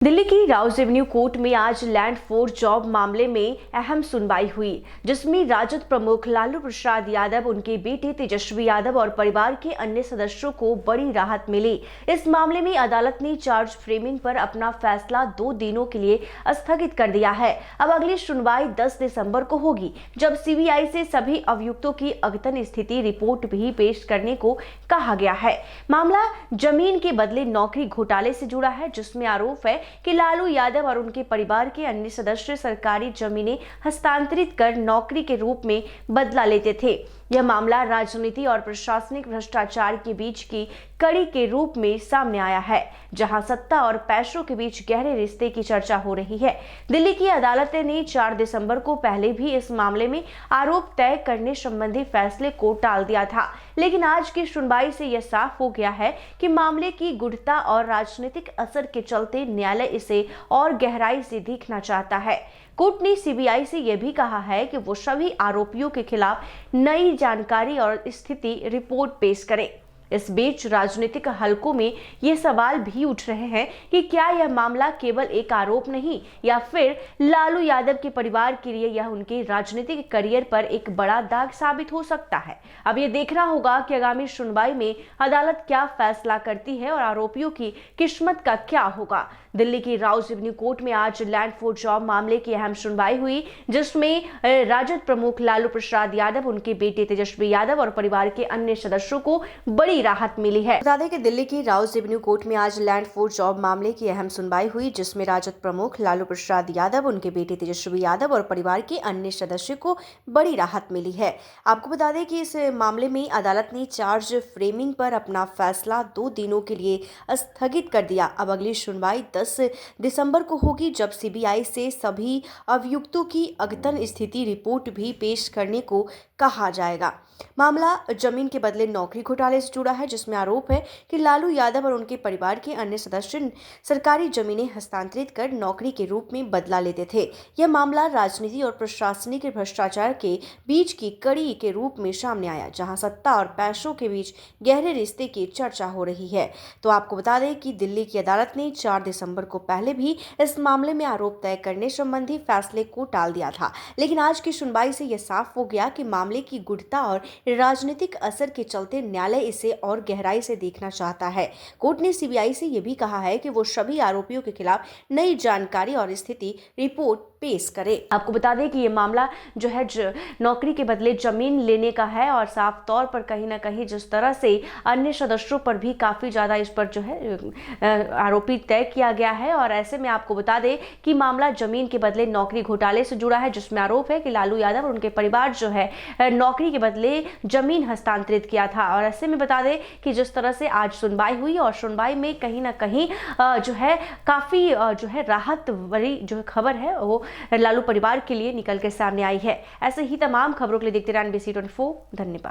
दिल्ली की Rouse Avenue court में आज लैंड फॉर जॉब मामले में अहम सुनवाई हुई, जिसमें राजद प्रमुख लालू प्रसाद यादव, उनके बेटे तेजस्वी यादव और परिवार के अन्य सदस्यों को बड़ी राहत मिली। इस मामले में अदालत ने चार्ज फ्रेमिंग पर अपना फैसला 2 दिनों के लिए स्थगित कर दिया है। अब अगली सुनवाई 10 दिसंबर को होगी, जब सीबीआई से सभी अभियुक्तों की अद्यतन स्थिति रिपोर्ट भी पेश करने को कहा गया है। मामला जमीन के बदले नौकरी घोटाले से जुड़ा है, जिसमें आरोप है कि लालू यादव और उनके परिवार के अन्य सदस्य सरकारी जमीनें हस्तांतरित कर नौकरी के रूप में बदला लेते थे। यह मामला राजनीति और प्रशासनिक भ्रष्टाचार के बीच की कड़ी के रूप में सामने आया है, जहां सत्ता और पैसों के बीच गहरे रिश्ते की चर्चा हो रही है। दिल्ली की अदालत ने 4 दिसंबर को पहले भी इस मामले में आरोप तय करने संबंधी फैसले को टाल दिया था, लेकिन आज की सुनवाई से यह साफ हो गया है कि मामले की गुढ़ता और राजनीतिक असर के चलते न्यायालय इसे और गहराई से देखना चाहता है। कोर्ट ने सीबीआई से यह भी कहा है कि वो सभी आरोपियों के खिलाफ नई जानकारी और स्थिति रिपोर्ट पेश करे। इस बीच राजनीतिक हलकों में ये सवाल भी उठ रहे हैं कि क्या यह मामला केवल एक आरोप नहीं, या फिर लालू यादव के परिवार के लिए यह उनके राजनीतिक करियर पर एक बड़ा दाग साबित हो सकता है। अब ये देखना होगा कि आगामी सुनवाई में अदालत क्या फैसला करती है और आरोपियों की किस्मत का क्या होगा। दिल्ली की राउज एवेन्यू कोर्ट में आज लैंड फॉर जॉब मामले की अहम सुनवाई हुई, जिसमें राजद प्रमुख लालू प्रसाद यादव, उनके बेटे तेजस्वी यादव और परिवार के अन्य सदस्यों को बड़ी राहत मिली है। बता दें कि दिल्ली की राउज एवेन्यू कोर्ट में आज लैंड फॉर जॉब मामले की अहम सुनवाई हुई, जिसमें राजद प्रमुख लालू प्रसाद यादव, उनके बेटे तेजस्वी यादव और परिवार के अन्य सदस्यों को बड़ी राहत मिली है। आपको बता दें कि इस मामले में अदालत ने चार्ज फ्रेमिंग पर अपना फैसला 2 दिनों के लिए स्थगित कर दिया। अब अगली सुनवाई 10 दिसंबर को होगी, जब सीबीआई से सभी अभियुक्तों की अद्यतन स्थिति रिपोर्ट भी पेश करने को कहा जाएगा। मामला जमीन के बदले नौकरी घोटाले से जुड़ा है, जिसमें आरोप है कि लालू यादव और उनके परिवार के अन्य सदस्य सरकारी जमीनें हस्तांतरित कर नौकरी के रूप में बदला लेते थे। यह मामला राजनीति और प्रशासनिक भ्रष्टाचार के बीच की कड़ी के रूप में सामने आया, जहां सत्ता और पैसों के बीच गहरे रिश्ते की चर्चा हो रही है। तो आपको बता दें कि दिल्ली की अदालत ने 4 दिसंबर को पहले भी इस मामले में आरोप तय करने संबंधी फैसले को टाल दिया था, लेकिन आज की सुनवाई से यह साफ हो गया कि मामले की गुढ़ता और राजनीतिक असर के चलते न्यायालय इसे और गहराई से देखना चाहता है। कोर्ट ने सीबीआई से यह भी कहा है कि वो सभी आरोपियों के खिलाफ नई जानकारी और स्थिति रिपोर्ट पेश करे। आपको बता दें कि ये मामला जो है नौकरी के बदले जमीन लेने का है, और साफ तौर पर कहीं ना कहीं जिस तरह से अन्य सदस्यों पर भी काफी ज्यादा इस पर जो है आरोपी तय किया गया है। और ऐसे में आपको बता दें कि मामला जमीन के बदले नौकरी घोटाले से जुड़ा है, जिसमें आरोप है कि लालू यादव और उनके परिवार जो है नौकरी के बदले जमीन हस्तांतरित किया था। और ऐसे में बता दें कि जिस तरह से आज सुनवाई हुई, और सुनवाई में कहीं ना कहीं जो है काफी जो है राहत भरी जो खबर है वो लालू परिवार के लिए निकल के सामने आई है। ऐसे ही तमाम खबरों के लिए देखते रहें NBC 24। धन्यवाद।